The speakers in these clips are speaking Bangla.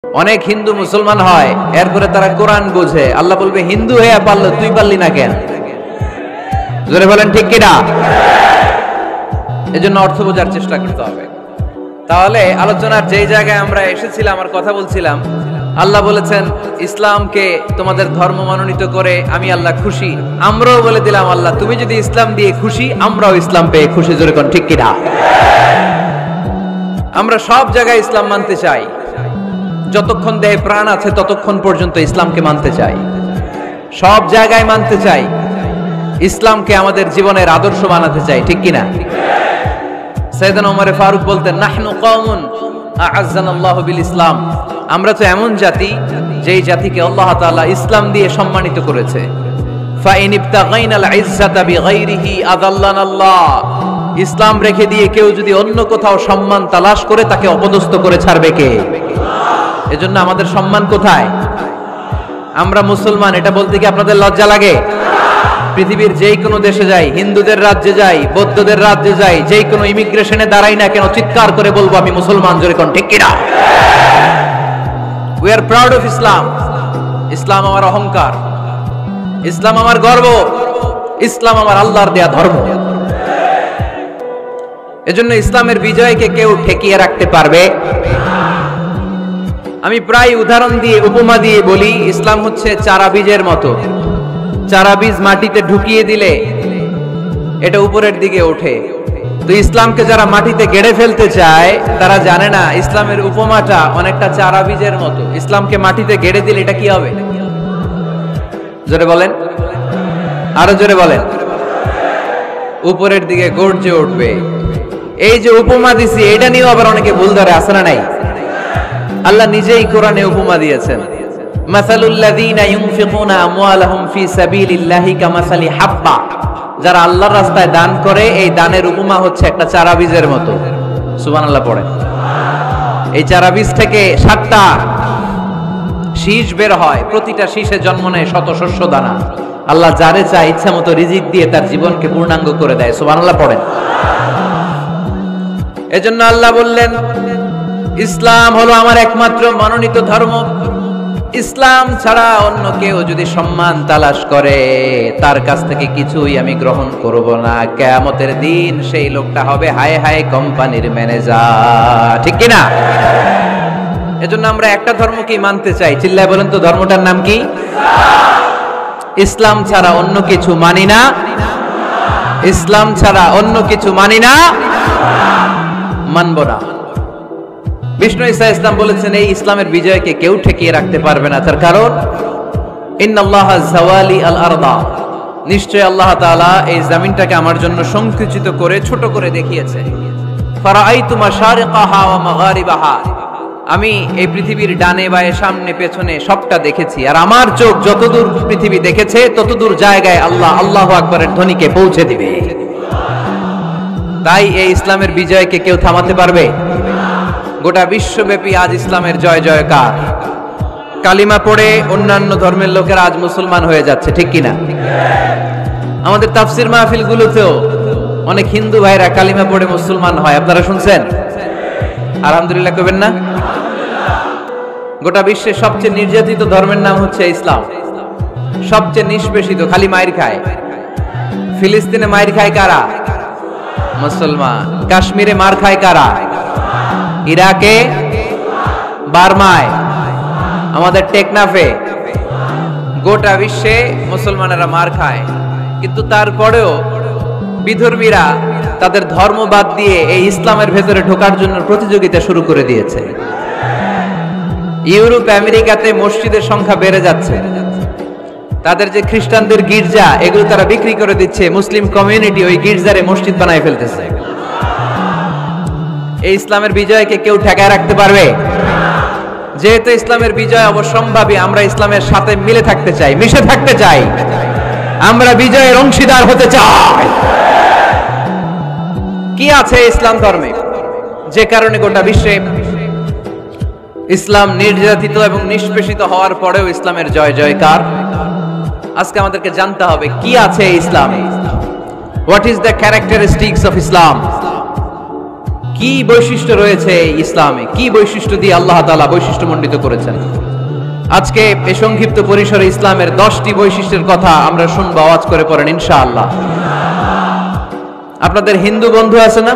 অনেক হিন্দু মুসলমান হয়, এরপরে তারা কোরআন বোঝে, আল্লাহ বলবে হিন্দু হয়ে পারলো, তুই পারলি না কেন? জোরে বলেন ঠিক কিনা? এজন্য অর্থ বোঝার চেষ্টা করতে হবে। তাহলে আলোচনার যেই জায়গায় আমরা এসেছিলাম আর কথা বলছিলাম, আল্লাহ বলেছেন ইসলামকে তোমাদের ধর্ম মনোনীত করে আমি আল্লাহ খুশি। আমরাও বলে দিলাম আল্লাহ তুমি যদি ইসলাম দিয়ে খুশি, আমরাও ইসলাম পেয়ে খুশি। জোরে কোন ঠিক কিনা? আমরা সব জায়গায় ইসলাম মানতে চাই, যতক্ষণ দেহে প্রাণ আছে ততক্ষণ পর্যন্ত ইসলামকে মানতে চাই, সব জায়গায় মানতে চাই, ইসলামকে আমাদের জীবনের আদর্শ বানাতে চাই, ঠিক কিনা? সাইয়েদনা ওমর ফারুক বলতেন নাহনু কওমুন আ'আজ্জানাল্লাহু বিল ইসলাম, আমরা তো এমন জাতি যেই জাতিকে আল্লাহ তাআলা ইসলাম দিয়ে সম্মানিত করেছে। ফা ইন ইবতাগাইনাল ইজ্জাতা বিগাইরিহি আযাল্লানাল্লাহ, ইসলাম রেখে দিয়ে কেউ যদি অন্য কোথাও সম্মান তালাশ করে তাকে অপদস্থ করে ছাড়বে কে? এজন্য আমাদের সম্মান কোথায়? আমরা মুসলমান এটা বলতে কি আপনাদের লজ্জা লাগে? পৃথিবীর যেই কোনো দেশে যাই, হিন্দুদের রাজ্যে যাই, বৌদ্ধদের রাজ্যে যাই, যেই কোনো ইমিগ্রেশনে দাঁড়াই না কেন, চিৎকার করে বলবো আমি মুসলমান। জোরে কোন ঠিক কিনা? We are proud of Islam. ইসলাম আমার অহংকার, ইসলাম আমার গর্ব, ইসলাম আমার আল্লাহর দেয়া ধর্ম। এজন্য ইসলামের বিজয়কে কেউ ঠেকিয়ে রাখতে পারবে? আমি প্রায় উদাহরণ দিয়ে উপমা দিয়ে বলি, ইসলাম হচ্ছে চারা বীজের মতো। চারা বীজ মাটিতে ঢুকিয়ে দিলে এটা উপরের দিকে ওঠে। তো ইসলামকে যারা মাটিতে গেড়ে ফেলতে চায় তারা জানে না ইসলামের উপমাটা অনেকটা চারা বীজের মতো। ইসলামকে মাটিতে গেড়ে দিলে এটা কি হবে? জোরে বলেন, আরো জোরে বলেন। উপরের দিকে গর্জে উঠবে। এই যে উপমা দিছি, এটা নিয়েও আবার অনেকে ভুল ধরে, আছে না নাই? আল্লাহ নিজেই কোরআনে উপমা দিয়েছেন, মাসালুল লাযীনা ইউনফিকুনা আমওয়ালাহুম ফি সাবিলিল্লাহি কামাসালি হাব্বা, যারা আল্লাহর রাস্তায় দান করে এই দানের উপমা হচ্ছে একটা চারা বীজের মতো। সুবহানাল্লাহ পড়েন। এই চারা বীজ থেকে 7টা শীষ বের হয়, প্রতিটা শীষে জন্ম নেয় শত শস্য দানা। আল্লাহ যারে চায় ইচ্ছা মতো রিজিক দিয়ে তার জীবনকে পূর্ণাঙ্গ করে দেয়। সুবহানাল্লাহ পড়েন। এজন্য আল্লাহ বললেন ইসলাম হলো আমার একমাত্র মনোনীত ধর্ম। ইসলাম ছাড়া অন্য কেউ যদি সম্মান তালাশ করে তার কাছ থেকে কিছুই আমি গ্রহণ করব না। কিয়ামতের দিন সেই লোকটা হবে হায় হায় কোম্পানির ম্যানেজার, ঠিক কি না? এজন্য আমরা একটা ধর্মকেই মানতে চাই। চিল্লায় বলেন তো ধর্মটার নাম কি? ইসলাম ছাড়া অন্য কিছু মানি না, ইসলাম ছাড়া অন্য কিছু মানি না, মানব না। বিষ্ণু ঈসা ইসলাম বলেছেন এই ইসলামের বিজয়কে কেউ ঠেকিয়ে রাখতে পারবে না। তার কারণ ইন্নাল্লাহা যাওয়ালি আল আরদা, নিশ্চয় আল্লাহ তাআলা এই জমিনটাকে আমার জন্য সংকুচিত করে ছোট করে দেখিয়েছে। ফারাআইতু মাশারিকাহা ওয়া মাগারিবাহা, আমি এই পৃথিবীর ডানে বায়ে সামনে পেছনে সবটা দেখেছি, আর আমার চোখ যতদূর পৃথিবী দেখেছে ততদূর জায়গায় আল্লাহ আল্লাহু আকবারের ধ্বনিকে পৌঁছে দিবে। তাই এই ইসলামের বিজয়কে কেউ থামাতে পারবে? গোটা বিশ্বব্যাপী আজ ইসলামের জয় জয়কার। কালিমা পড়ে অন্যান্য ধর্মের লোকেরা আজ মুসলমান হয়ে যাচ্ছে, ঠিক কিনা? আমাদের তাফসির মাহফিল গুলোতেও অনেক হিন্দু ভাইরা কালিমা পড়ে মুসলমান হয়, আপনারা শুনছেন? আলহামদুলিল্লাহ কইবেন না? গোটা বিশ্বের সবচেয়ে নির্যাতিত ধর্মের নাম হচ্ছে ইসলাম, সবচেয়ে নিষ্পেষিত, খালি মাইর খায়। ফিলিস্তিনে মাইর খায় কারা? মুসলমান। কাশ্মীরে মার খায় কারা? ইরাকে, বার্মায়, আমাদের টেকনাফে, গোটা বিশ্বে মুসলমানেরা মার খায়। কিন্তু তারপরেও বিধর্মীরা তাদের ধর্ম বাদ দিয়ে এই ইসলামের ভেতরে ঢোকার জন্য প্রতিযোগিতা শুরু করে দিয়েছে। ইউরোপ আমেরিকাতে মসজিদের সংখ্যা বেড়ে যাচ্ছে। তাদের যে খ্রিস্টানদের গির্জা, এগুলো তারা বিক্রি করে দিচ্ছে, মুসলিম কমিউনিটি ওই গির্জারে মসজিদ বানায় ফেলতেছে। এই ইসলামের বিজয়কে কেউ ঠেকায় রাখতে পারবে? যেহেতু ইসলামের বিজয় অবশ্যম্ভাবী, আমরা ইসলামের সাথে মিলে থাকতে চাই, মিশে থাকতে চাই, আমরা বিজয়ের অংশীদার হতে চাই। কি আছে ইসলাম ধর্মে যে কারণে গোটা বিশ্বে ইসলাম নির্যাতিত এবং নিষ্পেষিত হওয়ার পরেও ইসলামের জয় জয়কার? আজকে আমাদেরকে জানতে হবে কি আছে ইসলামে। What is the characteristics of Islam? কি বৈশিষ্ট্য রয়েছে ইসলামে, কি বৈশিষ্ট্য দিয়ে আল্লাহ তাআলা বৈশিষ্ট্যমণ্ডিত করেছেন। আজকে এই সংক্ষিপ্ত পরিসরে ইসলামের 10টি বৈশিষ্ট্যের কথা আমরা শুনবো, আওয়াজ করে পড়েন ইনশাআল্লাহ। আপনাদের হিন্দু বন্ধু আছে না?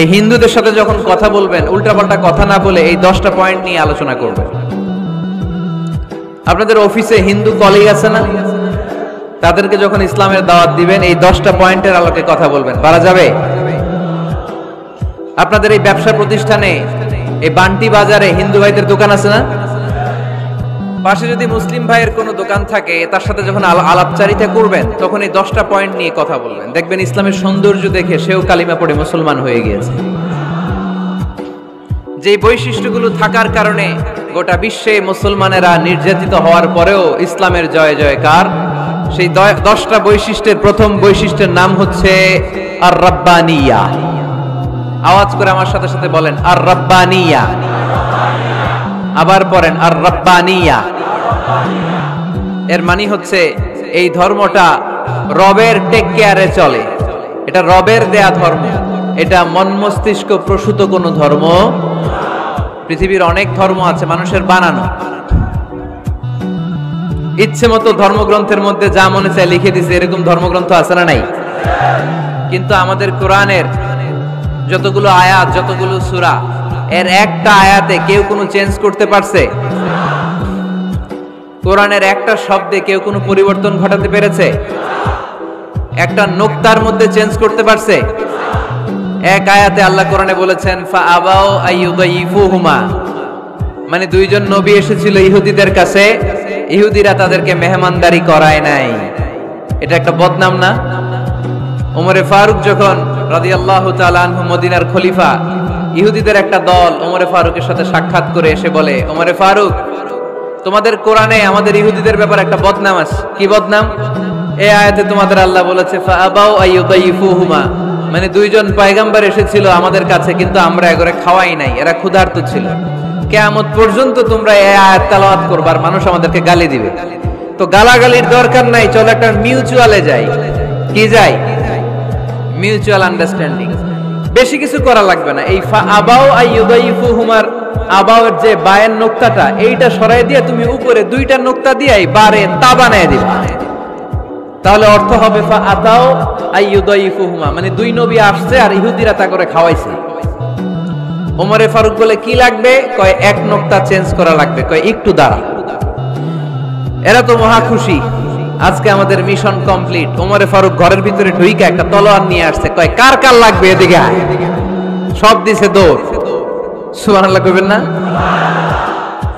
এই হিন্দুদের সাথে যখন কথা বলবেন উল্টাপাল্টা কথা না বলে এই 10টা পয়েন্ট নিয়ে আলোচনা করবেন। আপনাদের অফিসে হিন্দু কলিগ আছে না? তাদেরকে যখন ইসলামের দাওয়াত দিবেন এই 10টা পয়েন্টের আলোকে কথা বলবেন, পারা যাবে? আপনাদের এই ব্যবসা প্রতিষ্ঠানে, এই বান্টি বাজারে হিন্দু ভাইদের দোকান আছে না? পাশে যদি মুসলিম ভাইয়ের কোনো দোকান থাকে তার সাথে যখন আলাপচারিতা করবেন তখন এই 10টা পয়েন্ট নিয়ে কথা বলবেন। দেখবেন ইসলামের সৌন্দর্য দেখে সেও কালিমা পড়ে মুসলমান হয়ে গিয়েছে। যে বৈশিষ্ট্যগুলো থাকার কারণে গোটা বিশ্বে মুসলমানেরা নির্যাতিত হওয়ার পরেও ইসলামের জয় জয়কার, সেই 10টা বৈশিষ্ট্যের প্রথম বৈশিষ্ট্যের নাম হচ্ছে আর রাব্বানিয়া। আওয়াজ করে আমার সাথে সাথে বলেন আর রাব্বানিয়া। আবার পড়েন আর রাব্বানিয়া। এর মানে হচ্ছে এই ধর্মটা রবের টেক কেয়ারে চলে, এটা রবের দেয়া ধর্ম, এটা মন মস্তিষ্ক প্রসূত কোনো ধর্ম। পৃথিবীর অনেক ধর্ম আছে মানুষের বানানো, ইচ্ছে মতো ধর্মগ্রন্থের মধ্যে যা মনে চায় লিখে দিছে, এরকম ধর্মগ্রন্থ আছে না নাই? কিন্তু আমাদের কোরআনের যতগুলো আয়াত, যতগুলো সূরা, এর একটা আয়াতে কেউ কোনো চেঞ্জ করতে পারছে? কোরআনের একটা শব্দে কেউ কোনো পরিবর্তন ঘটাতে পেরেছে? একটা নুকতার মধ্যে চেঞ্জ করতে পারছে? এক আয়াতে আল্লাহ কোরআনে বলেছেন ফাআবাউ আইয়ুদাইফুহুমা, মানে দুইজন নবী এসেছিল ইহুদিদের কাছে, ইহুদিরা তাদেরকে মেহমানদারি করায় নাই। এটা একটা বদনাম না? ওমরে ফারুক যখন রাদিয়াল্লাহু তাআলা আনহু মদিনার খলিফা, ইহুদিদের একটা দল ওমরে ফারুকের সাথে সাক্ষাৎ করে এসে বলে, ওমরে ফারুক, তোমাদের কোরআনে আমাদের ইহুদিদের ব্যাপারে একটা বদনাম আছে। কি বদনাম? এই আয়াতে তোমাদের আল্লাহ বলেছে ফাআবাউ আইয়ুদাইফুহুমা, মানে দুইজন পয়গম্বর এসেছিল আমাদের কাছে কিন্তু আমরা এগরে খাওয়াই নাই, এরা ক্ষুধার্ত ছিল। কিয়ামত পর্যন্ত তোমরা এই আয়াত তেলাওয়াত করবে আর মানুষ আমাদেরকে গালি দিবে। তো গালাগালির দরকার নাই, চলো একটা মিউচুয়ালে যাই। কি যাই? Mutual understanding. বেশি কিছু করা লাগবে না। এই ফাআবাউ আইয়ুদাইফুহুমার আবাউর যে বায়ের নোক্তাটা, এইটা সরাই দিয়ে তুমি উপরে দুইটা নোক্তা দিয়েই বারে তা বানায় দিবা, তাহলে অর্থ হবে ফাআতাউ আইয়ুদাইফুহুমা, মানে দুই নবী আসছে আর ইহুদিরা তা করে খাওয়াইছে। ওমরে ফারুক বলে কি লাগবে? কয় এক নোক্তা চেঞ্জ করা লাগবে। কয় একটু দাঁড়া। এরা তো মহা খুশি, আজকে আমাদের মিশন কমপ্লিট। ওমরে ফারুক ঘরের ভিতরে ঢুইকা একটা তলোয়ার নিয়ে আসছে, কয় কার কার লাগবে এদিকে আয়। সব দিছে দৌড়। সুবহানাল্লাহ কইবেন না?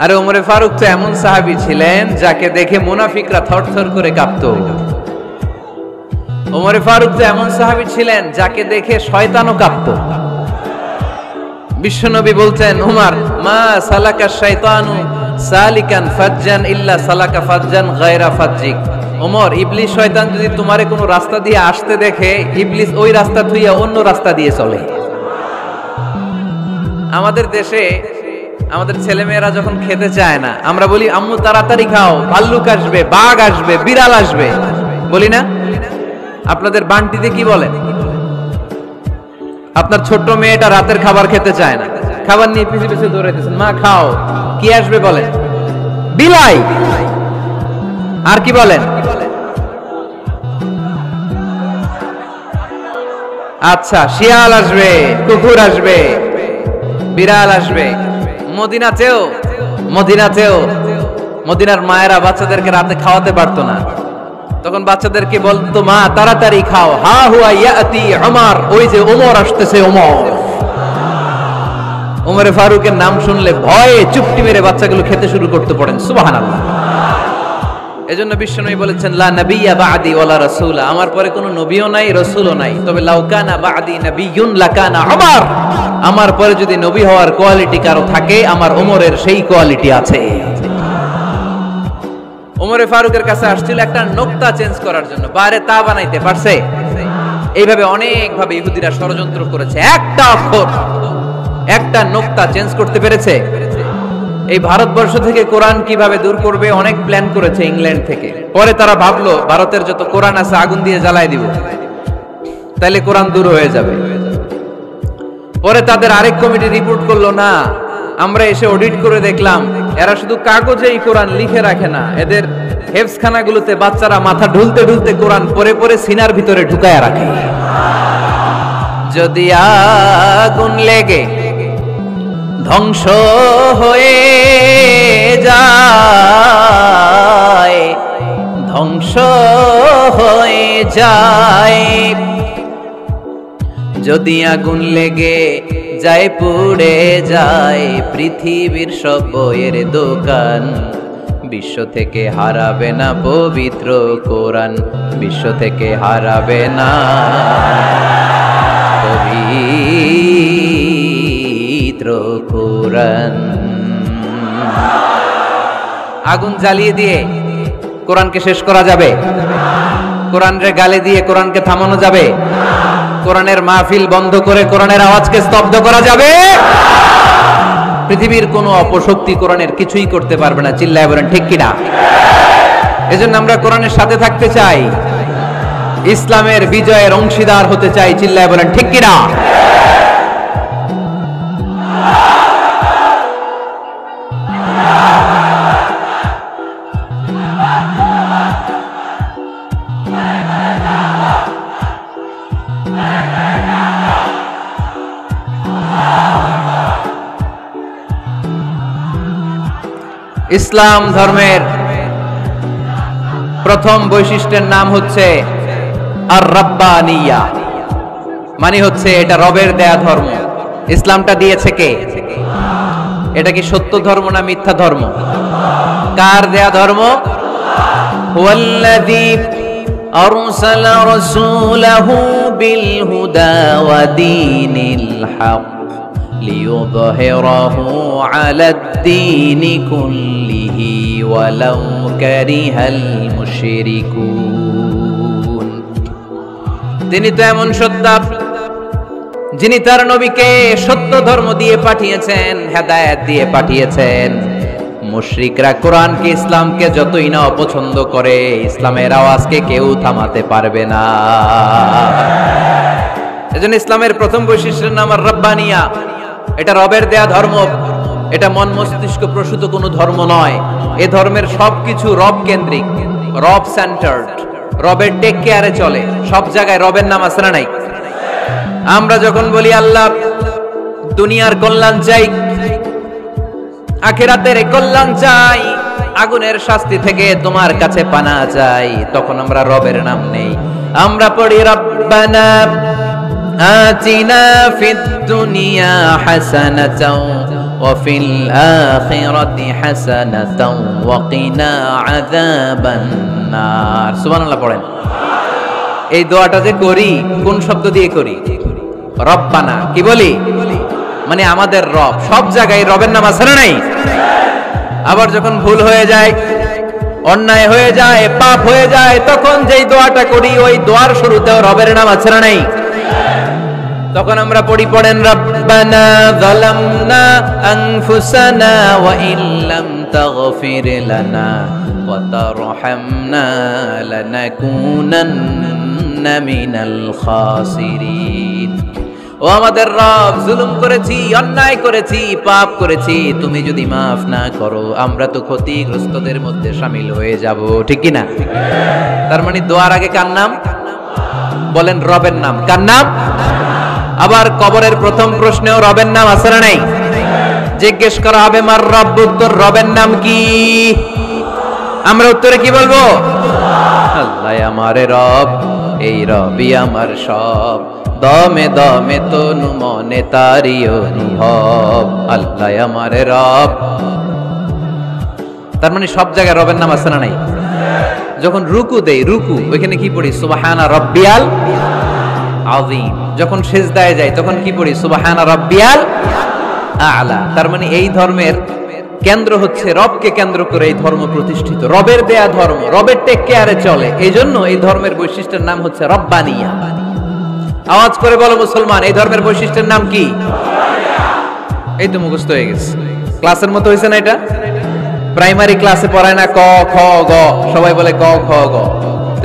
আরে ওমরে ফারুক তো এমন সাহাবী ছিলেন যাকে দেখে মুনাফিকরা থরথর করে কাঁপতো। ওমরে ফারুক তো এমন সাহাবী ছিলেন যাকে দেখে শয়তানও কাঁপতো। বিশ্বনবী বলতেন, উমর মা সালাকা শাইতানু সালিকান ফাজ্জান ইল্লা সালাকা ফাজ্জান গায়রা ফাজ্জিক। ওমর, ইবলিস শয়তান যদি তোমারে কোনো রাস্তা দিয়ে আসতে দেখে, ইবলিস ওই রাস্তা থুইয়া অন্য রাস্তা দিয়ে চলে। আমাদের দেশে আমাদের ছেলেমেয়েরা যখন খেতে চায় না, আমরা বলি আম্মু তাড়াতাড়ি খাও, ভাল্লুক আসবে, বাঘ আসবে, বিড়াল আসবে, বলি না? আপনাদের বান্টিতে কি বলেন? আপনার ছোট্ট মেয়েটা রাতের খাবার খেতে চায় না, খাবার নিয়ে পিছে পিছে দৌড়াইতেছেন, মা খাও, কি আসবে বলেন? বিলাই। আর কি বলেন? আচ্ছা, শিয়াল আসবে, কুকুর আসবে, বিড়াল আসবে। মদিনাতেও মদিনার মায়েরা বাচ্চাদেরকে রাতে খাওয়াতে পারতো না, তখন বাচ্চাদেরকে বলতো মা তাড়াতাড়ি খাও, হা হুয়া ইয়াতি উমর, ওই যে ওমর আসতেছে। ওমরে ফারুকের নাম শুনলে ভয়ে চুপটি মেরে বাচ্চাগুলো খেতে শুরু করতে পড়েন। সুবহানাল্লাহ। এজন্য বিশ্বনবী বলেছেন লা নাবিয়্যা বা'দি ওয়ালা রাসূলা, আমার পরে কোনো নবীও নাই, রাসূলও নাই, তবে লাউ কানা বা'দি নাবিয়্যুন লাকানা উমর, আমার পরে যদি নবী হওয়ার কোয়ালিটি কারো থাকে, আমার ওমরের সেই কোয়ালিটি আছে। ওমরে ফারুকের কাছে আসছিল একটা নোক্তা চেঞ্জ করার জন্য, বারে তা বানাইতে পারছে? এইভাবে অনেক ভাবে ইহুদিরা ষড়যন্ত্র করেছে, একটা অক্ষর, একটা নোক্তা চেঞ্জ করতে পেরেছে? এই ভারতবর্ষ থেকে কোরআন কিভাবে দূর করবে অনেক প্ল্যান করেছে ইংল্যান্ড থেকে। পরে তারা ভাবলো ভারতের যত কোরআন আছে আগুন দিয়ে জ্বালায় দিব, তাইলে কোরআন দূর হয়ে যাবে। পরে তাদের আরেক কমিটি রিপোর্ট করলো, না আমরা এসে অডিট করে দেখলাম এরা শুধু কাগজেই কোরআন লিখে রাখে না, এদের হেফজখানাগুলোতে বাচ্চারা মাথা ঢুলতে ঢুলতে কোরআন পড়ে পড়ে সিনার ভিতরে ঢুকায় রাখে। যদি আগুন লেগে ধ্বংস হয়ে যায়, ধ্বংস হয়ে যায়, যদি আগুন লেগে যায় পুড়ে যায় পৃথিবীর সব বইয়ের দোকান, বিশ্ব থেকে হারাবে না পবিত্র কোরআন, বিশ্ব থেকে হারাবে না পবিত্র কোরআন। আগুন জ্বালিয়ে দিয়ে কোরআনকে শেষ করা যাবে? কোরআনের গালে দিয়ে কোরআনকে থামানো যাবে? কোরআনের মাহফিল বন্ধ করে কোরআনের আওয়াজকে স্তব্ধ করা যাবে? পৃথিবীর কোনো অপশক্তি কোরআনের কিছুই করতে পারবে না। চিল্লায় বলেন ঠিক কিনা? এজন্য আমরা কোরআনের সাথে থাকতে চাই, ইসলামের বিজয়ের অংশীদার হতে চাই। চিল্লায় বলেন ঠিক কিনা? ইসলাম ধর্মের প্রথম বৈশিষ্ট্যের নাম হচ্ছে আর রাব্বানিয়া, মানে হচ্ছে এটা রবের দেয়া ধর্ম। ইসলামটা দিয়েছে কে? এটা কি সত্য ধর্ম না মিথ্যা ধর্ম? কার দেয়া ধর্ম? হুয়াল্লাযী আরসালা রাসূলাহু বিল হুদা ওয়া দীনিল হক লিইয়ুযহিরাহু আলাদ-দীনি কুল্লিহি ওয়ালাউ কারিহাল মুশরিকুন। তিনি তো এমন সত্তা যিনি তার নবীকে সত্য ধর্ম দিয়ে পাঠিয়েছেন, হেদায়েত দিয়ে পাঠিয়েছেন। মুশরিকরা কোরআনকে, ইসলামকে যতই না অপছন্দ করে, ইসলামের আওয়াজকে কেউ থামাতে পারবে না। এজন্য ইসলামের প্রথম বৈশিষ্ট্যের নাম আর রাব্বানিয়া। এটা রবের দেয়া ধর্ম, এটা মন মস্তিষ্ক প্রসূত কোনো ধর্ম নয়। এ ধর্মের সবকিছু রব কেন্দ্রিক, রব সেন্টার্ড, রবের টেক কেয়ারে চলে। সব জায়গায় রবের নাম আছে না নাই? আমরা যখন বলি আল্লাহ দুনিয়ার কল্যাণ চাই, আখিরাতের কল্যাণ চাই, আগুনের শাস্তি থেকে তোমার কাছে পানা চাই, তখন আমরা রবের নাম নেই। আমরা পড়ি রব্বানা আতিনা ফিদ দুনিয়া হাসানাতাও ওয়া ফিল আখিরাতি হাসানাতাও ওয়া কিনা আযাবান নার। সুবহানাল্লাহ পড়েন। এই দোয়াটা যে করি কোন শব্দ দিয়ে করি? রব্বানা। কি বলি? মানে আমাদের রব। সব জায়গায় রবের নাম আছে না নাই? আবার যখন ভুল হয়ে যায়, অন্যায় হয়ে যায়, পাপ হয়ে যায়, তখন যেই দোয়াটা করি ওই দোয়ার শুরুতেও রবের নাম আছে না নাই? তখন আমরা পড়েন রব্বানা যালামনা আনফুসানা ওয়া ইল্লাম তাগফির লানা ওয়া তারহামনা লানাকুনান্না মিনাল খাসিরিন। ও আমাদের রব, জুলুম করেছি, অন্যায় করেছি, পাপ করেছি, তুমি যদি মাফ না করো আমরা তো ক্ষতিগ্রস্তদের মধ্যে শামিল হয়ে যাব। ঠিক কি না? তার মানে দোয়ার আগে কার নাম? বলেন রবের নাম। কার নাম? আবার কবরের প্রথম প্রশ্নেও রবের নাম আছে না নাই? জিজ্ঞেস করা হবে মার রব্বুক, তোর রবের নাম কি? আমরা উত্তরে কি বলবো? আল্লাহ আমার রব, এই রবই আমার সব, দমে দমে তনু মনে তারি অনুভব, আল্লাহ আমার রব। তার মানে সব জায়গায় রবের নাম আছে না নাই? যখন রুকু দেই, রুকু ওইখানে কি পড়ি? সুবহানা রাব্বিয়াল আযীম। যখন সিজদায় যাই তখন কি পড়ি? সুবহানা রাব্বিয়াল আ'লা। তার মানে এই ধর্মের কেন্দ্র হচ্ছে রবকে কেন্দ্র করে এই ধর্ম প্রতিষ্ঠিত, রবের দেয়া ধর্ম, রবের টেক কেয়ারে চলে। এই জন্য এই ধর্মের বৈশিষ্ট্যের নাম হচ্ছে রব্বানিয়া। আওয়াজ করে বলো মুসলমান, এই ধর্মের বৈশিষ্ট্যের নাম কি? এই তো মুখস্থ হয়ে গেছে। ক্লাসের মতো হয়েছে না এটা? প্রাইমারি ক্লাসে পড়ায় না ক খ গ, সবাই বলে ক খ গ।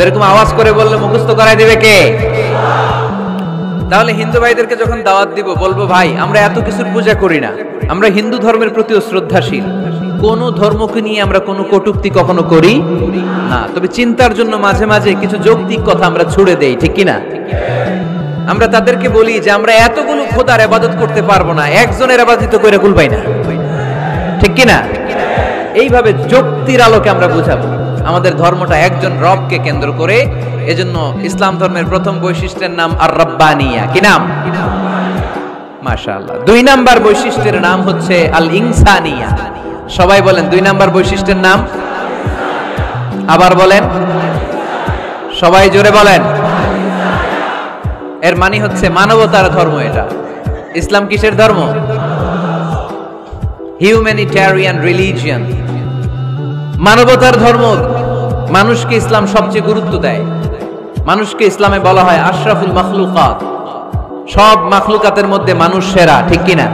এরকম আওয়াজ করে বললে মুখস্থ করাই দিবে কে? তাহলে হিন্দু ভাইদেরকে যখন দাওয়াত দিব বলবো, ভাই আমরা এত কিছুর পূজা করি না, আমরা হিন্দু ধর্মের প্রতিও শ্রদ্ধাশীল, কোন ধর্মকে নিয়ে আমরা কোনো কটূক্তি কখনো করি না, তবে চিন্তার জন্য মাঝে মাঝে কিছু যৌক্তিক কথা আমরা ছুড়ে দেই, ঠিক কিনা? আমরা তাদেরকে বলি যে আমরা এতগুলো খোদার ইবাদত করতে পারবো না, একজনের ইবাদত করে কুলবাই না, ঠিক কিনা? এইভাবে যুক্তির আলোকে আমরা বুঝাবো আমাদের ধর্মটা একজন রবকে কেন্দ্র করে। এজন্য ইসলাম ধর্মের প্রথম বৈশিষ্ট্যের নাম আর রাব্বানিয়া। কি নাম? মাশাআল্লাহ। 2 নাম্বার বৈশিষ্ট্যের নাম হচ্ছে আল ইনসানিয়া। সবাই বলেন 2 নাম্বার বৈশিষ্ট্যের নাম। আবার বলেন, সবাই জোরে বলেন। এর মানে হচ্ছে মানবতার ধর্ম। এটা ইসলাম কিসের ধর্ম? হিউম্যানিটেরিয়ান রিলিজিয়ন, মানবতার ধর্ম। মানুষকে ইসলাম সবচেয়ে গুরুত্ব দেয়। মানুষকে ইসলামে বলা হয় আশরাফুল মাখলুকাত, সব মাখলুকাতের মধ্যে মানুষ সেরা, ঠিক কিনা?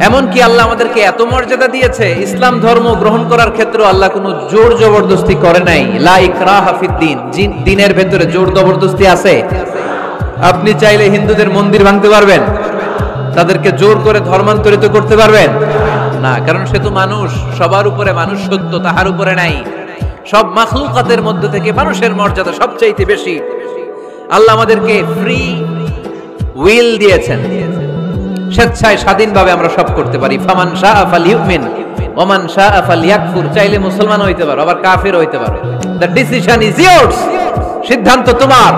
এমনকি আল্লাহ আমাদেরকে এত মর্যাদা দিয়েছে, ইসলাম ধর্ম গ্রহণ করার ক্ষেত্রে আল্লাহ কোনো জোর জবরদস্তি করে নাই। লা ইকরাহা ফিদ্দিন, দ্বীনের ভেতরে জোর জবরদস্তি আছে? আপনি চাইলে হিন্দুদের মন্দির ভাঙতে পারবেন, তাদেরকে জোর করে ধর্মান্তরিত করতে পারবেন না, কারণ সে তো মানুষ, সবার উপরে মানুষ সত্য, তাহার উপরে নাই। সব মাখলুকাতের মধ্যে থেকে মানুষের মর্যাদা সবচাইতে বেশি। আল্লাহ আমাদেরকে ফ্রি উইল দিয়েছেন, স্বেচ্ছায় স্বাধীনভাবে আমরা সব করতে পারি। ফামান শাআ ফালইউমিন ওয়া মান শাআ ফালইয়াকফুর, চাইলে মুসলমান হইতে পারো, আবার কাফির হইতে পারো। দ্য ডিসিশন ইজ ইয়ার্স, সিদ্ধান্ত তোমার।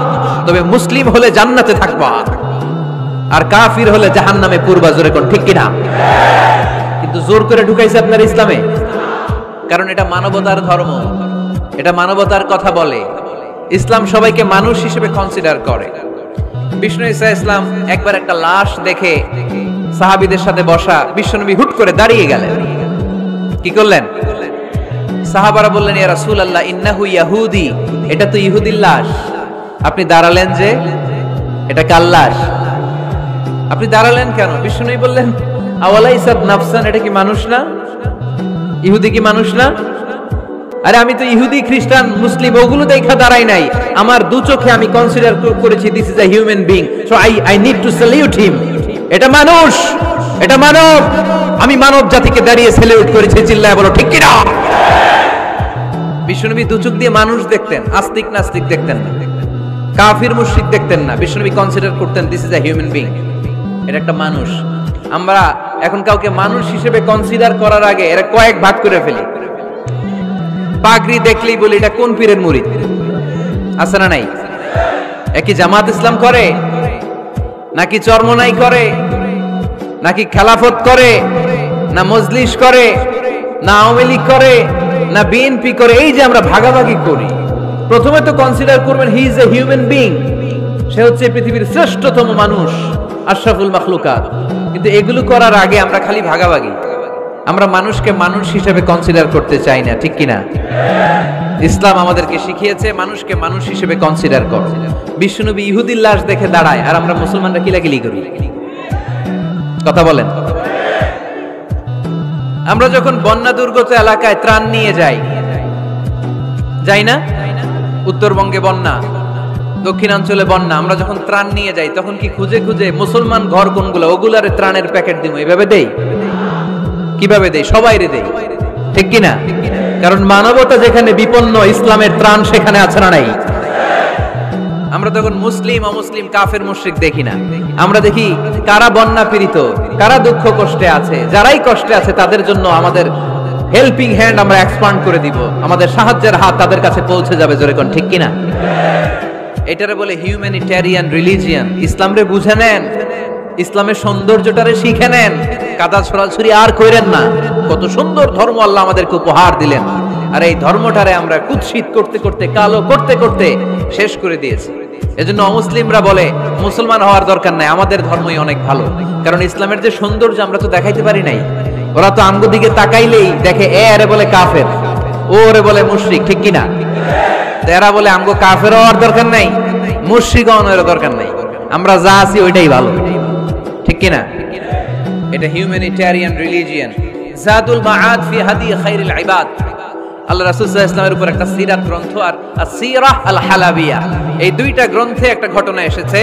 তবে মুসলিম হলে জান্নাতে থাকবা, আর কাফির হলে জাহান্নামে পূর্বা। জোরে কোন ঠিক কিনা? কিন্তু জোর করে ঢুকাইছে আপনার ইসলামে, কারণ এটা মানবতার ধর্ম, এটা মানবতার কথা বলে। ইসলাম সবাইকে মানুষ হিসেবে কনসিডার করে। বিষ্ণু ঈসা ইসলাম একবার একটা লাশ দেখে সাহাবীদের সাথে বসা, বিশ্বনবী হুট করে দাঁড়িয়ে গেলেন। কি করলেন? সাহাবারা বললেন, ইয়া রাসূলুল্লাহ ইন্নাহু ইয়াহুদি, এটা তো ইহুদির লাশ। আপনি দাঁড়ালেন যে, এটা কার লাশ? আপনি দাঁড়ালেন কেন? বিষ্ণুনবী বললেন, আওয়ালাইসাত নাফসান, এটা কি মানুষ না? ইহুদি কি মানুষ না? আরে আমি তো ইহুদি, খ্রিস্টান, মুসলিম ওগুলো দেখা দাঁড়াই নাই, আমার দু চোখে আমি কনসিডার করেছি this is a human being, so I need to salute হিম। এটা মানুষ, এটা মানব, আমি মানব জাতিকে দাঁড়িয়ে স্যালিউট করেছি। চিল্লায় বলো ঠিক কিনা? বিশ্বনবী দু চোখ দিয়ে মানুষ দেখতেন, আস্তিক নাস্তিক দেখতেন না, কাফির মুশরিক দেখতেন না। বিশ্বনবী কনসিডার করতেন this is a human being, এটা একটা মানুষ। আমরা এখন কাউকে মানুষ হিসেবে কনসিডার করার আগে এরা কয়েক ভাগ করে ফেলি। পাগড়ি দেখলেই বলি এটা কোন পীরের মুরিদ, আছে না নাই? একই জামাত ইসলাম করে, নাকি চরমনাই করে, নাকি খেলাফত করে, না মজলিস করে, না আওয়ামী লীগ করে, না বিএনপি করে? এই যে আমরা ভাগাভাগি করি, প্রথমে তো কনসিডার করবেন he is a human being, সে হচ্ছে পৃথিবীর শ্রেষ্ঠতম মানুষ, আশরাফুল মাখলুকাত। কিন্তু এগুলো করার আগে আমরা খালি ভাগাভাগি, আমরা মানুষকে মানুষ হিসেবে কনসিডার করতে চাই না, ঠিক কিনা? ইসলাম আমাদেরকে শিখিয়েছে মানুষকে মানুষ হিসেবে কনসিডার কর। বিশ্বনবী ইহুদির লাশ দেখে দাঁড়ায়, আর আমরা মুসলমানরা কিলাকিলি করি। কথা বলেন। আমরা যখন বন্যা দুর্গত এলাকায় ত্রাণ নিয়ে যাই না? উত্তরবঙ্গে বন্যা, দক্ষিণাঞ্চলে বন্যা, আমরা যখন ত্রাণ নিয়ে যাই তখন কি খুঁজে খুঁজে মুসলমান ঘর কোনগুলো, ওগুলারে ত্রাণের প্যাকেট দিব, এইভাবে দেই? কিভাবে দেই? সবাইরে দেই, ঠিক কিনা? কারণ মানবতা যেখানে বিপন্ন, ইসলামের ত্রাণ সেখানে আছে না নাই? আমরা তখন মুসলিম অমুসলিম কাফের মুশরিক দেখি না, আমরা দেখি কারা বন্যা পীড়িত, কারা দুঃখ কষ্টে আছে। যারাই কষ্টে আছে তাদের জন্য আমাদের হেল্পিং হ্যান্ড আমরা এক্সপান্ড করে দিব, আমাদের সাহায্যের হাত তাদের কাছে পৌঁছে যাবে। জোরে কোন ঠিক কিনা? এটারে বলে হিউম্যানিটেরিয়ান রিলিজিয়ন। ইসলামরে বুঝে নেন, ইসলামের সৌন্দর্যটারে শিখে নেন, কাদা ছড়াছড়ি আর কইরেন না। কত সুন্দর ধর্ম আল্লাহ আমাদেরকে উপহার দিলেন, আর এই ধর্মটারে আমরা কুৎসিত করতে করতে, কালো করতে করতে শেষ করে দিয়েছি। এজন্য অমুসলিমরা বলে মুসলমান হওয়ার দরকার নাই, আমাদের ধর্মই অনেক ভালো। কারণ ইসলামের যে সৌন্দর্য আমরা তো দেখাইতে পারি নাই। ওরা তো আমগো দিকে তাকাইলেই দেখে এ আরে বলে কাফের, ও রে বলে মুশরিক, ঠিক কিনা? এরা বলে আমগো কাফের হওয়ার দরকার নাই, মুশরিক হওয়ার দরকার নাই, আমরা যা আছি ওইটাই ভালো, ঠিক কিনা? এটা হিউম্যানিটেরিয়ান রিলিজিয়ন। জাদুল মাআদ ফি হাদি খায়রিল ইবাদ। আল্লাহ রাসূল সাল্লাল্লাহু আলাইহি ওয়াসাল্লামের উপর একটা সিরাত গ্রন্থ আর আসিরাহ আল হালাবিয়া, এই দুইটা গ্রন্থে একটা ঘটনা এসেছে।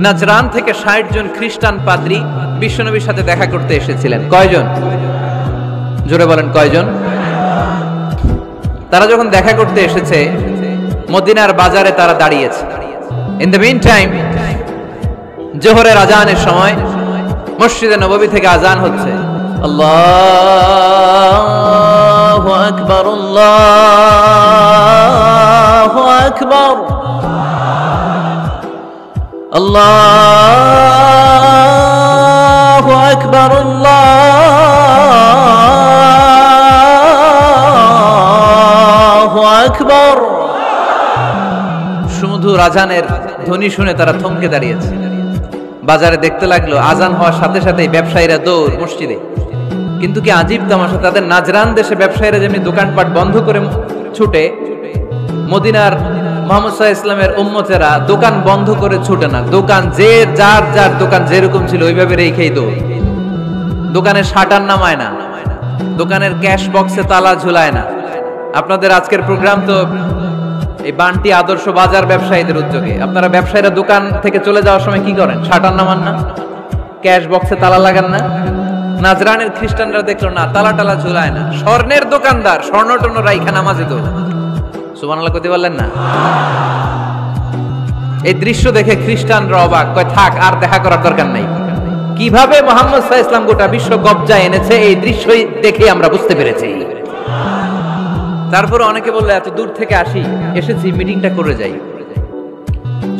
নাজরান থেকে ৬০ জন খ্রিস্টান পাদ্রী বিশ্বনবীর সাথে দেখা করতে এসেছিলেন। কয়জন? জোরে বলেন কয়জন? তারা যখন দেখা করতে এসেছে, মদিনার বাজারে তারা দাঁড়িয়েছে। ইন দ্য মিন টাইম জোহরের আজানের সময় মসজিদে নববী থেকে আজান হচ্ছে। আল্লাহু আকবার, আল্লাহু আকবার, আল্লাহু আকবার, আল্লাহু আকবার। সুমধুর আজানের ধ্বনি শুনে তারা থমকে দাঁড়িয়েছে। বাজারে দেখতে লাগলো আজান হওয়ার সাথে সাথেই ব্যবসায়ীরা দৌড় মসজিদে। কিন্তু কি আজীব তামাশা, তাদের নাজরান দেশে ব্যবসায়ীরা যেমনি দোকানপাট বন্ধ করে ছুটে, মদিনার মুহাম্মদ সাল্লাল্লাহু আলাইহি ওয়াসাল্লামের উম্মতেরা দোকান বন্ধ করে ছুটে না। দোকান যে যার যার দোকান যেরকম ছিল ওইভাবে রেখেই দৌড়। দোকানের শাটার নামায় না, দোকানের ক্যাশ বক্সে তালা ঝুলায় না। আপনাদের আজকের প্রোগ্রাম তো এই বান্টি আদর্শ বাজার ব্যবসায়ীদের উদ্যোগে। আপনারা ব্যবসায়ীরা দোকান থেকে চলে যাওয়ার সময় কি করেন? শাটার নামান না, ক্যাশ বক্সে তালা লাগান না। নাজরানের খ্রিস্টানরা দেখলো না, তালা টালা ঝুলায় না। স্বর্ণের দোকানদার স্বর্ণ টর্ণ রাইখা নামাজে তো। সুবহানাল্লাহ কইতে পারলেন না? এই দৃশ্য দেখে খ্রিস্টানরা অবাক, কয় থাক আর দেখা করার দরকার নাই। কিভাবে মুহাম্মদ সাল্লাল্লাহু আলাইহি ওয়াসাল্লাম গোটা বিশ্ব কবজায় এনেছে এই দৃশ্যই দেখে আমরা বুঝতে পেরেছি। তারপরে অনেকে বললো এত দূর থেকে এসেছি মিটিংটা করে যাই।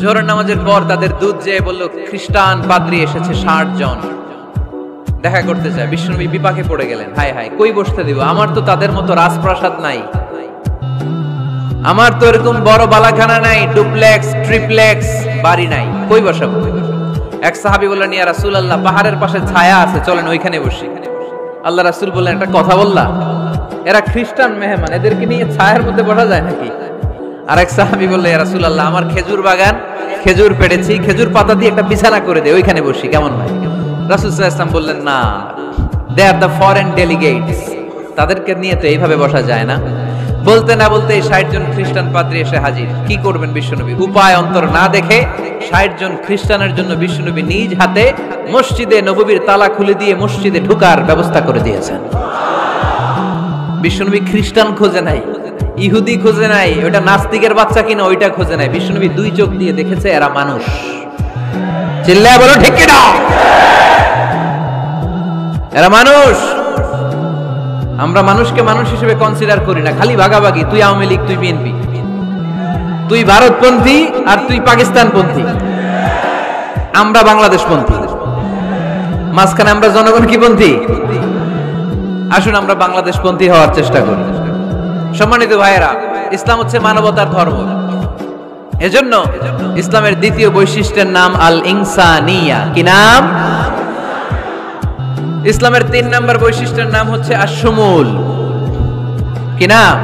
জোহরের নামাজের পর তাদের দুধ যেয়ে বলল খ্রিস্টান পাদ্রী এসেছে ৬০ জন দেখা করতে চায়। বিশ্বনবী বিপাকে পড়ে গেলেন, হায় হায় কই বসতে দিব, আমার তো তাদের মতো রাজপ্রাসাদ নাই, আমার তো এরকম বড় বালাখানা নাই, ডুপ্লেক্স ট্রিপ্লেক্স বাড়ি নাই, কই বসাবো? এক সাহাবী বললেন, ইয়া রাসূলুল্লাহ পাহাড়ের পাশে ছায়া আছে, চলেন ওইখানে বসি। আল্লাহ রাসূল বললেন, একটা কথা বললা, এরা খ্রিস্টান মেহমান, এদেরকে নিয়ে ছায়ার মধ্যে বসা যায় নাকি? আরেক সাহাবী বললেন, ইয়া রাসূলুল্লাহ আমার খেজুর বাগান, খেজুর পেড়েছি, খেজুর পাতা দিয়ে একটা বিছানা করে দে, ওইখানে বসি, কেমন হয়? রাসূল সাল্লাল্লাহু আলাইহি ওয়াসাল্লাম বললেন, না, দে আর দ্য ফরেন ডেলিগেটস, তাদেরকে নিয়ে তো এইভাবে বসা যায় না। বলতে না বলতে ৬০ জন খ্রিস্টান পাদ্রী এসে হাজির। কি করবেন বিশ্বনবী? উপায় অন্তর না দেখে ৬০ জন খ্রিস্টানের জন্য বিশ্বনবী নিজ হাতে মসজিদে নববীর তালা খুলে দিয়ে মসজিদে ঢোকার ব্যবস্থা করে দিয়েছেন। বিশ্বনবী খ্রিস্টান খোঁজে নাই, ইহুদি খোঁজে নাই, ওটা নাস্তিকের বাচ্চা কিনা ওইটা খোঁজে নাই। বিশ্বনবী দুই চোখ দিয়ে দেখেছে এরা মানুষ। চিল্লায় বলো ঠিক কিনা? এরা মানুষ। আমরা মানুষকে মানুষ হিসেবে কনসিডার করি না, খালি ভাগাভাগি, তুই আওয়ামী লীগ, তুই বিএনপি, তুই ভারতপন্থী আর তুই পাকিস্তানপন্থী, আমরা বাংলাদেশপন্থী, মাঝখানে আমরা জনগণ কি পন্থী? আসুন আমরা বাংলাদেশপন্থী হওয়ার চেষ্টা করি। সম্মানিত ভাইয়েরা, ইসলাম হচ্ছে মানবতার ধর্ম। এজন্য ইসলামের দ্বিতীয় বৈশিষ্ট্যের নাম আল ইনসানিয়া। কি নাম? ইসলামের ৩ নম্বর বৈশিষ্ট্যের নাম হচ্ছে আশ-শুমুল। কি নাম?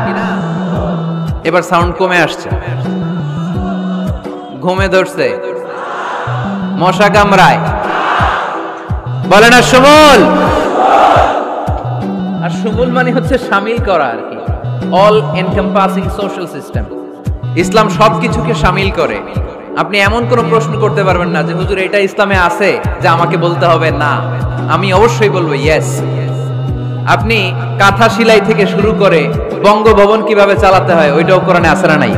এবার সাউন্ড কমে আসছে, ঘুমে ধরছে, মশা কামড়ায়, বলেন আশ-শুমুল। আশ-শুমুল মানে হচ্ছে শামিল করা আর কি, অল এনকম্পাসিং সোশ্যাল সিস্টেম। ইসলাম সবকিছুকে শামিল করে। আপনি এমন কোন প্রশ্ন করতে পারবেন না যে হুজুর এটা ইসলামে আছে যে আমাকে বলতে হবে না, আমি অবশ্যই বলবো ইয়েস। আপনি কাঁথা সেলাই থেকে শুরু করে বঙ্গভবন কিভাবে চালাতে হয় ওইটাও কোরআনে আছে না নাই?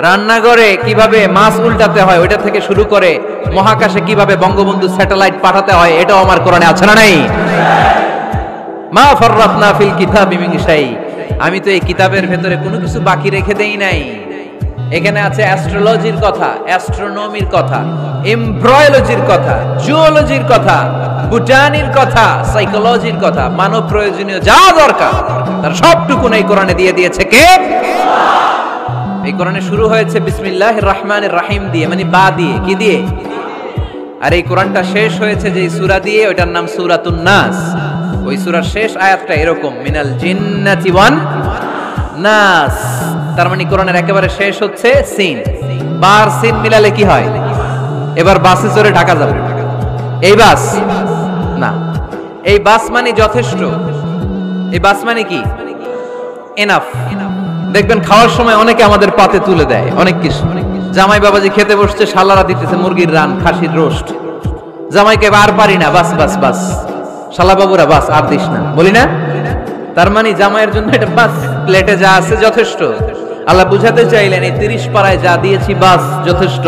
রান্নাঘরে কিভাবে মাছ উল্টাতে হয় ওইটা থেকে শুরু করে মহাকাশে কিভাবে বঙ্গবন্ধু স্যাটেলাইট পাঠাতে হয় এটাও আমার কোরআনে আছে না নাই? মা ফাররাতনা ফিল কিতাবি মিন শাই, আমি তো এই কিতাবের ভেতরে কোনো কিছু বাকি রেখে দেই নাই। এখানে আছে অ্যাস্ট্রোলজির কথা, অ্যাস্ট্রোনমির কথা, এমব্রয়োলজির কথা, জুওলজির কথা, বুটানির কথা, সাইকোলজির কথা, মানব প্রয়োজনীয় যা দরকার তার সবটুকু এই কোরআনে দিয়ে দিয়েছে কে? এই কোরআনে শুরু হয়েছে বিসমিল্লাহির রহমানির রহিম দিয়ে, মানে বা দিয়ে। কি দিয়ে? আর এই কোরআনটা শেষ হয়েছে যে সূরা দিয়ে, ওইটার নাম সূরাতুন নাস। ওই সূরার শেষ আয়াতটা এরকম, মিনাল জিন্নাতি ওয়ান নাস। তার মানে কোরআনের একেবারে শেষ হচ্ছে সিন। বার সিন মিলালে কি হয়? এবার বাসে চড়ে ঢাকা যাবে। এই বাস না, এই বাস মানে যথেষ্ট। এই বাস মানে কি? এনাফ। দেখবেন খাওয়ার সময় অনেকে আমাদের পাতে তুলে দেয় অনেক কিছু। জামাই বাবাজি খেতে বসছে, শালারা দিতেছে মুরগির রান, খাসির রোস্ট। জামাইকে আর পারি না, বাস বাস বাস, শালা বাবুরা বাস আর দিস না, বলি না? তার মানে জামাইয়ের জন্য এটা বাস, প্লেটে যা আছে যথেষ্ট। আল্লাহ বুঝাতে চাইলেন এই 30 পাড়ায় যা দিয়েছি বাস যথেষ্ট,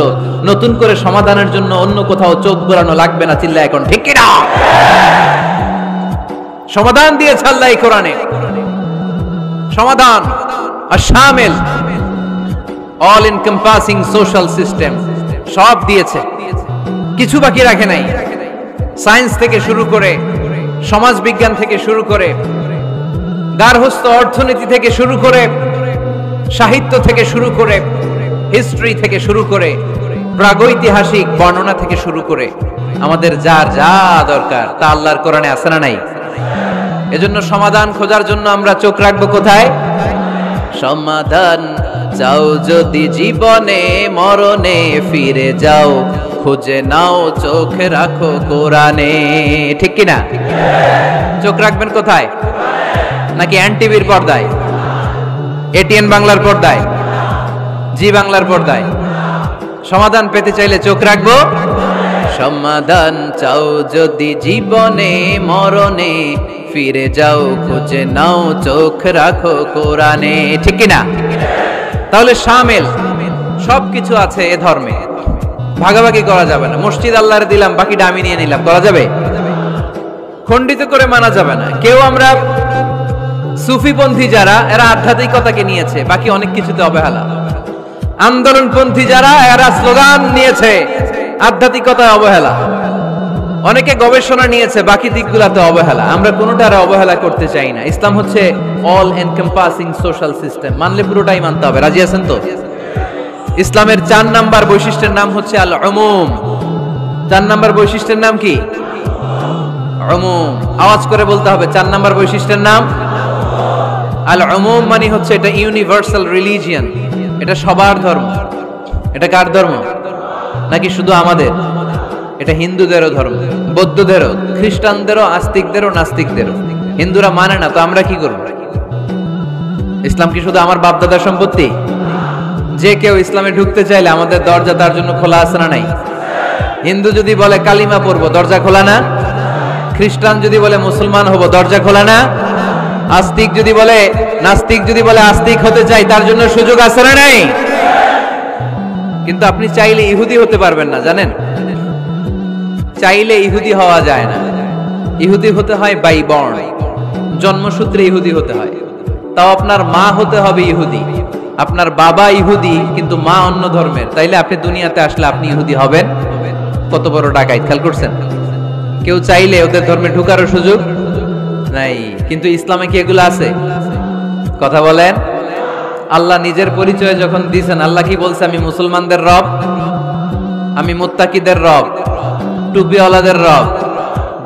নতুন করে সমাধানের জন্য অন্য কোথাও চোখ ঘোরানো লাগবে না। চিল্লা এখন ঠিক কি না? সমাধান দিয়েছে আল্লাহ এই কোরআনে, সমাধান আশামিল, অল এনকম্পাসিং সোশ্যাল সিস্টেম, সব দিয়েছে, কিছু বাকি রাখে নাই। সায়েন্স থেকে শুরু করে, সমাজ বিজ্ঞান থেকে শুরু করে, গার্হস্থ্য অর্থনীতি থেকে শুরু করে, সাহিত্য থেকে শুরু করে, হিস্ট্রি থেকে শুরু করে, প্রাগৈতিহাসিক বর্ণনা থেকে শুরু করে, আমাদের যার যা দরকার তা আল্লাহর কোরআনে আছে না নাই? এজন্য সমাধান খোঁজার জন্য আমরা চোখ রাখবো কোথায়? সমাধান চাও যদি জীবনে মরণে ফিরে যাও, খুঁজে নাও চোখ রাখো কোরআনে। ঠিক কি না? চোখ রাখবেন কোথায়? নাকি এনটিভির পর্দায়, এটিএন বাংলার পর্দায়, জি বাংলার পর্দায়? সমাধান পেতে চাইলে চোখ রাখবো। সমাধান চাও যদি জীবনে মরণে ফিরে যাও, খুঁজে নাও চোখ রাখো কোরআনে। ঠিক কি না? তাহলে শামিল সবকিছু আছে এ ধর্মে, ভাগাভাগি করা যাবে না। মসজিদ আল্লাহরে দিলাম, বাকিটা আমি নিয়ে নিলাম, করা যাবে? খণ্ডিত করে মানা যাবে না। কেউ আমরা সুফিপন্থী যারা, এরা আধ্যাত্মিকতাকে নিয়েছে, বাকি অনেক কিছুতে অবহেলা। আন্দোলনপন্থী যারা, এরা স্লোগান নিয়েছে, আধ্যাত্মিকতায় অবহেলা। অনেকে গবেষণা নিয়েছে, বাকি দিকগুলোতে অবহেলা। আমরা কোনোটার অবহেলা করতে চাই না। ইসলাম হচ্ছে অল এনকম্পাসিং সোশ্যাল সিস্টেম, মানলে পুরোটাই মানতে হবে। রাজি আছেন তো? ইসলামের 4 নাম্বার বৈশিষ্ট্যের নাম হচ্ছে আল উমুম। 4 নাম্বার বৈশিষ্ট্যের নাম কি? উমুম। আওয়াজ করে বলতে হবে, 4 নাম্বার বৈশিষ্ট্যের নাম আল উমুম। মানে হচ্ছে এটা ইউনিভার্সাল রিলিজিয়ন, এটা সবার ধর্ম। এটা কার ধর্ম? নাকি শুধু আমাদের? এটা হিন্দুদেরও ধর্ম, বৌদ্ধদেরও, খ্রিস্টানদেরও, আস্তিকদেরও, নাস্তিকদেরও। হিন্দুরা মানে না তো আমরা কি করব? ইসলাম কি শুধু আমার বাপদাদার সম্পত্তি? যে কেউ ইসলামে ঢুকতে চাইলে আমাদের দরজা তার জন্য খোলা আছে না নাই? হিন্দু যদি বলে কালিমা পড়বো, দরজা খোলা না? খ্রিস্টান যদি বলে মুসলমান হব, দরজা খোলা না? আস্তিক যদি বলে, নাস্তিক যদি বলে আস্তিক হতে চাই, তার জন্য সুযোগ আছে না নাই? কিন্তু আপনি চাইলে ইহুদি হতে পারবেন না, জানেন? চাইলে ইহুদি হওয়া যায় না। ইহুদি হতে হয় বাই বর্ন, জন্মসূত্রে ইহুদি হতে হয়। তাও আপনার মা হতে হবে ইহুদি, আপনার বাবা ইহুদি কিন্তু মা অন্য ধর্মের, তাইলে আপনি দুনিয়াতে আসলে আপনি ইহুদি হবেন? কত বড় ডাকাইত! খেয়াল করছেন? কেউ চাইলে ওদের ধর্মে ঢুকারও সুযোগ নাই। কিন্তু ইসলামে কি এগুলো আছে? কথা বলেন। আল্লাহ নিজের পরিচয় যখন দিয়েছেন, আল্লাহ কি বলছে? আমি মুসলমানদের রব, আমি মুত্তাকিদের রব, টুপিওয়ালাদের রব,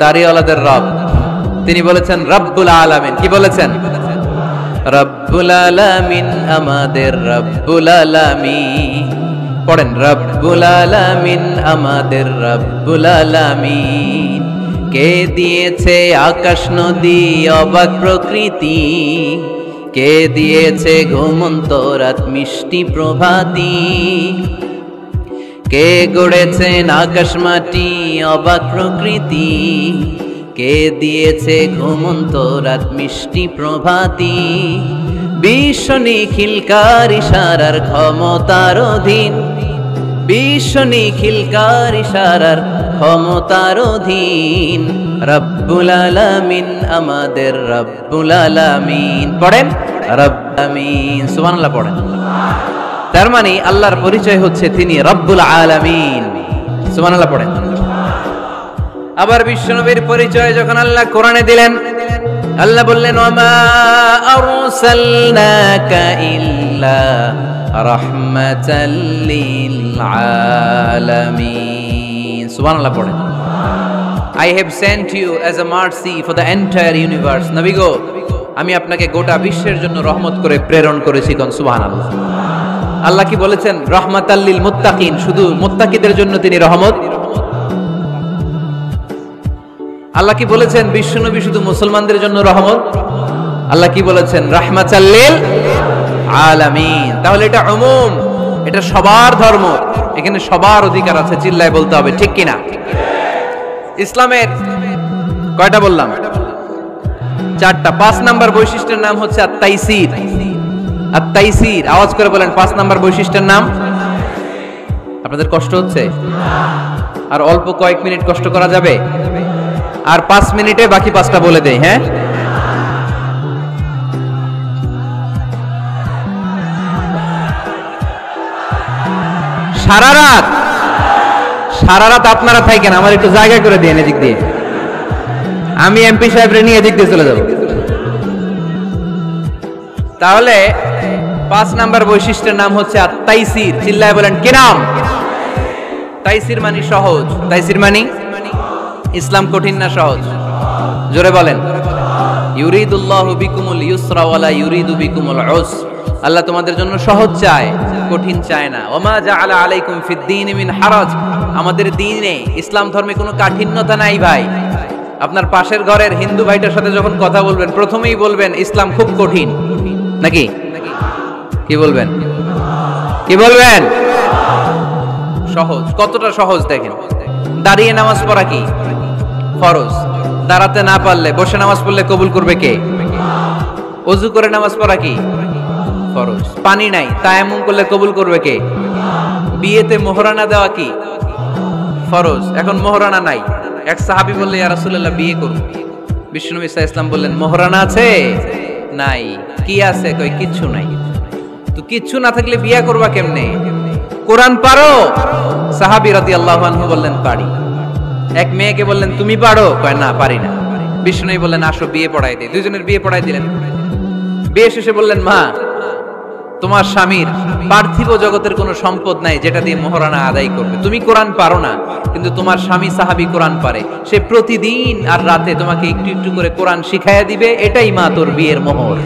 দাড়িওয়ালাদের রব। তিনি বলেছেন রব্বুল আলামিন। কি বলেছেন? রব্বুল আলামিন, আমাদের রব্বুল আলামিন। পড়েন, রব্বুল আলামিন, আমাদের রব্বুল আলামিন। কে দিয়েছে আকাশ নদী অবাক প্রকৃতি, কে দিয়েছে ঘুমন্ত রাত মিষ্টি প্রভাতী, কে গড়েছেন আকাশ মাটি অবাক প্রকৃতি, কে দিয়েছে ঘুমন্ত রাত মিষ্টি প্রভাতী। বিশ্ব নিখিলকার ইশারার ক্ষমতার অধীন, বিশ্ব নিখিলকার ইশারার ক্ষমতার অধীন। রব্বুল আলামিন, আমাদের রব্বুল আলামিন। পড়েন রব্বামিন, সুবহানাল্লাহ পড়েন। তার মানে আল্লাহর পরিচয় হচ্ছে তিনি রব্বুল আলামিন। সুবহানাল্লাহ পড়েন। আবার বিশ্বনবীর পরিচয় যখন আল্লাহ কোরআনে দিলেন, আল্লাহ বললেন ওয়ামা আরসালনাকা ইল্লা রাহমাতাল লিল আলামিন। সুবহানাল্লাহ পড়েন। I have sent you as a mercy for the entire universe. নবী গো, আমি আপনাকে গোটা বিশ্বের জন্য রহমত করে প্রেরণ করেছি। কোন সুবহানাল্লাহ। আল্লাহ কি বলেছেন? রহমাতাল লিল মুত্তাকিন, শুধু মুত্তাকিদের জন্য তিনি রহমত। আল্লাহ কি বলেছেন বিশ্বনবী শুধু মুসলমানদের জন্য রহমত? আল্লাহ কি বলেছেন? রাহমাতাল লিল আলামিন। তাহলে এটা উমুম, এটা সবার ধর্ম, এখানে সবার অধিকার আছে, চিল্লায় বলতে হবে, ঠিক কিনা? ইসলামের কয়টা বললাম? 4টা। 5 নাম্বার বৈশিষ্ট্যের নাম হচ্ছে আত-তাইসির। আত-তাইসির, আওয়াজ করে বলেন 5 নাম্বার বৈশিষ্ট্যের নাম। আপনাদের কষ্ট হচ্ছে? আর অল্প কয়েক মিনিট কষ্ট করা যাবে? আর 5 মিনিটে বাকি 5টা বলে দেই, হ্যাঁ? সারা রাত আপনারা থাকেন, আমার একটু জায়গা করে দিন এদিক দিয়ে, আমি এমপি সাহেবরে নিয়ে এদিক দিয়ে চলে যাব। তাহলে 5 নাম্বার বৈশিষ্ট্যের নাম হচ্ছে আত-তাইসির। চিল্লায় বলেন কি নাম? তাইসির মানে সহজ। তাইসির মানে ইসলাম কঠিন না সহজ? জোরে বলেন। ইউরিদুল্লাহু বিকুমুল ইউসরা ওয়ালা ইউরিদু বিকুমুল উসর। আল্লাহ তোমাদের জন্য সহজ চায়, কঠিন চায় না। ওমা জাআলা আলাইকুম ফিদ-দীনি মিন হারাজ। আমাদের দ্বীনে, ইসলাম ধর্মে কোনো কাঠিন্যতা নাই ভাই। আপনার পাশের ঘরের হিন্দু ভাইটার সাথে যখন কথা বলবেন, প্রথমেই বলবেন ইসলাম খুব কঠিন, নাকি? কি বলবেন? কি বলবেন? সহজ। কতটা সহজ দেখেন। দাঁড়িয়ে নামাজ পড়া কি ফরজ, দাঁড়াতে না পারলে বসে নামাজ পড়লে কবুল করবে কে? ওযু করে নামাজ পড়া কি ফরজ। পানি নাই, তায়াম্মুম করলে কবুল করবে কে? বিয়েতে মোহরানা দেওয়া কি ফরজ। এখন মোহরানা নাই, এক সাহাবী বললে ইয়া রাসূলুল্লাহ বিয়ে করব। বিশ্বনবী সাল্লাল্লাহু আলাইহি ওয়াসাল্লাম বললেন মোহরানা আছে? নাই। কি আছে? কই কিচ্ছু নাই। তো কিচ্ছু না থাকলে বিয়ে করবা কেমনে? কোরআন পারো? সাহাবী রাদিয়াল্লাহু আনহু বললেন পারি। এক মেয়েকে বললেন তুমি পারো? কয় না পারি না। বিশ্বনবী বললেন আসো বিয়ে পড়াই দেই। দুইজনের বিয়ে পড়াই দিলেন। বিয়ে শেষে বললেন মা, তোমার স্বামীর পার্থিব জগতের কোনো সম্পদ নাই যেটা দিয়ে মোহরানা আদায় করবে। তুমি কোরআন পারো না, কিন্তু তোমার স্বামী সাহাবী কোরআন পারে। সে প্রতিদিন আর রাতে তোমাকে একটু একটু করে কোরআন শিখাইয়া দিবে। এটাই মা তোর বিয়ের মোহর।